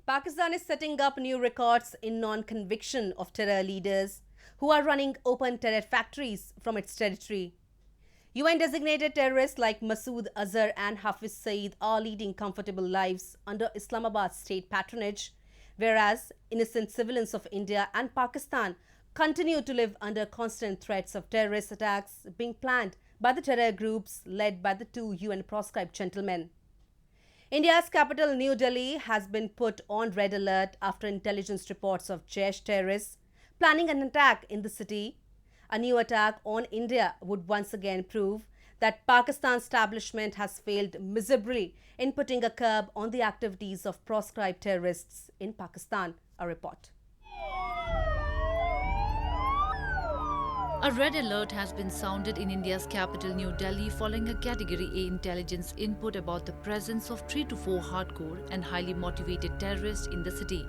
Pakistan is setting up new records in non-conviction of terror leaders who are running open terror factories from its territory. UN-designated terrorists like Masood Azhar and Hafiz Saeed are leading comfortable lives under Islamabad's state patronage, whereas innocent civilians of India and Pakistan continue to live under constant threats of terrorist attacks being planned by the terror groups led by the two UN-proscribed gentlemen. India's capital, New Delhi, has been put on red alert after intelligence reports of Jaish terrorists planning an attack in the city. A new attack on India would once again prove that Pakistan's establishment has failed miserably in putting a curb on the activities of proscribed terrorists in Pakistan. A report. A red alert has been sounded in India's capital New Delhi following a Category A intelligence input about the presence of 3 to 4 hardcore and highly motivated terrorists in the city.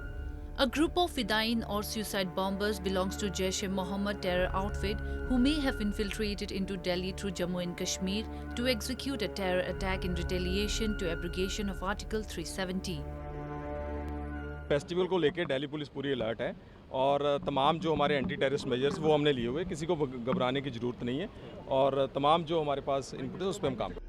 A group of Fidain or suicide bombers belongs to Jaish-e-Mohammad terror outfit who may have infiltrated into Delhi through Jammu and Kashmir to execute a terror attack in retaliation to abrogation of Article 370. Festival को लेके Delhi police पूरी alert है और तमाम जो हमारे anti terrorist measures वो हमने लिए हुए, किसी को घबराने की ज़रूरत नहीं है और तमाम जो हमारे पास इनपुट है उस पर हम काम करें.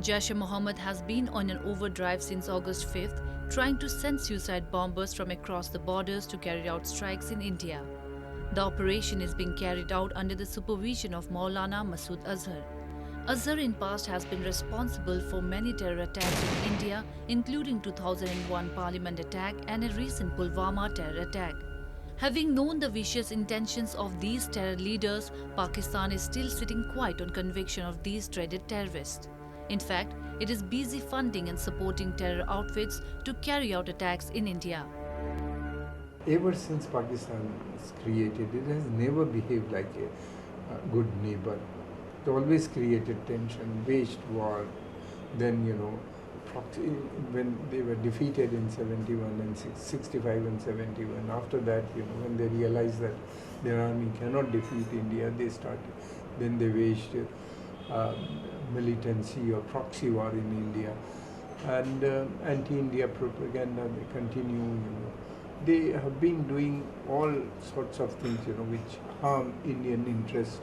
Jaish-e-Mohammed has been on an overdrive since August 5th, trying to send suicide bombers from across the borders to carry out strikes in India. The operation is being carried out under the supervision of Maulana Masood Azhar. Azhar in past has been responsible for many terror attacks in India, including 2001 Parliament attack and a recent Pulwama terror attack. Having known the vicious intentions of these terror leaders, Pakistan is still sitting quiet on conviction of these dreaded terrorists. In fact, it is busy funding and supporting terror outfits to carry out attacks in India. Ever since Pakistan was created, it has never behaved like a good neighbor. It always created tension, waged war. Then, when they were defeated in 71 and 65 and 71, after that, when they realized that their army cannot defeat India, then they waged militancy or proxy war in India, and anti-India propaganda. They continue. They have been doing all sorts of things, which harm Indian interests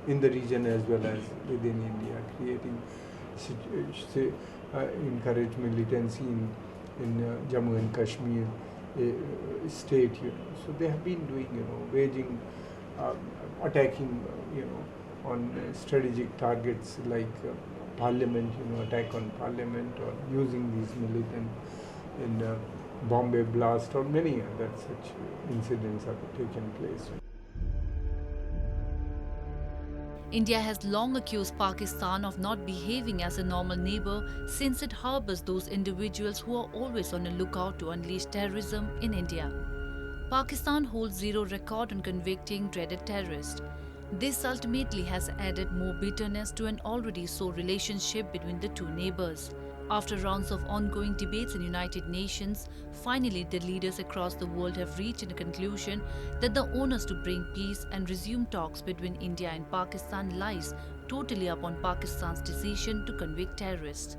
in the region as well as within India, creating, encourage militancy in Jammu and Kashmir state. So they have been doing, waging, attacking, on strategic targets like Parliament, attack on Parliament, or using these militant in Bombay blast, or many other such incidents have taken place. India has long accused Pakistan of not behaving as a normal neighbor since it harbors those individuals who are always on the lookout to unleash terrorism in India. Pakistan holds zero record on convicting dreaded terrorists. This ultimately has added more bitterness to an already sore relationship between the two neighbors. After rounds of ongoing debates in United Nations, finally the leaders across the world have reached a conclusion that the onus to bring peace and resume talks between India and Pakistan lies totally upon Pakistan's decision to convict terrorists.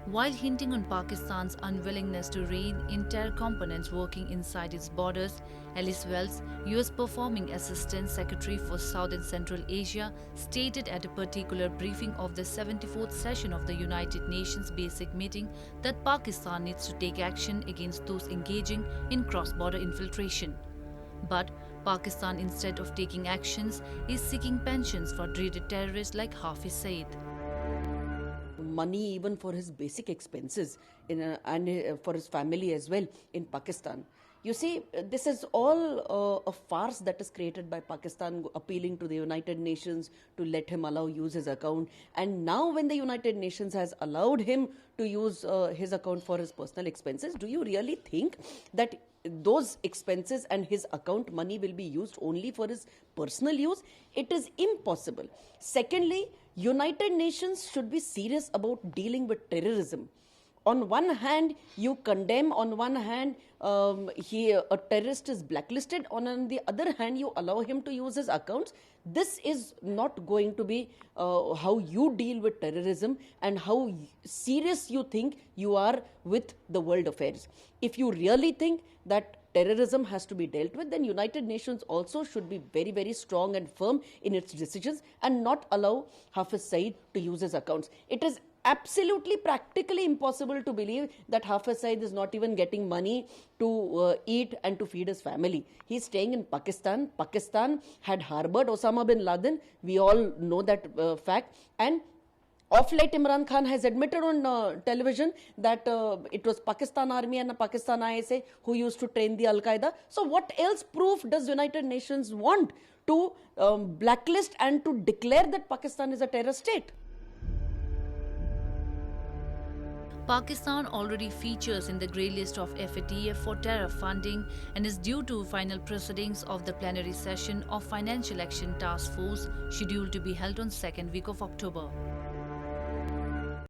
While hinting on Pakistan's unwillingness to rein in terror components working inside its borders, Alice Wells, US Performing Assistant Secretary for South and Central Asia, stated at a particular briefing of the 74th session of the United Nations Basic Meeting that Pakistan needs to take action against those engaging in cross-border infiltration. But Pakistan, instead of taking actions, is seeking pensions for dreaded terrorists like Hafiz Saeed. Money even for his basic expenses and for his family as well in Pakistan. You see, this is all a farce that is created by Pakistan, appealing to the United Nations to let him use his account. And now when the United Nations has allowed him to use his account for his personal expenses, do you really think that those expenses and his account money will be used only for his personal use? It is impossible. Secondly, United Nations should be serious about dealing with terrorism. on one hand you condemn, on one hand a terrorist is blacklisted, on the other hand you allow him to use his accounts. This is not going to be how you deal with terrorism and how serious you think you are with the world affairs. If you really think that terrorism has to be dealt with, then United Nations also should be very, very strong and firm in its decisions and not allow Hafiz Saeed to use his accounts. It is absolutely practically impossible to believe that Hafiz Saeed is not even getting money to eat and to feed his family. He's staying in Pakistan. Pakistan had harbored Osama bin Laden. We all know that fact. And of late, Imran Khan has admitted on television that it was Pakistan Army and Pakistan ISA who used to train the Al-Qaeda. So what else proof does United Nations want to blacklist and to declare that Pakistan is a terror state? Pakistan already features in the grey list of FATF for terror funding and is due to final proceedings of the plenary session of Financial Action Task Force scheduled to be held on 2nd week of October.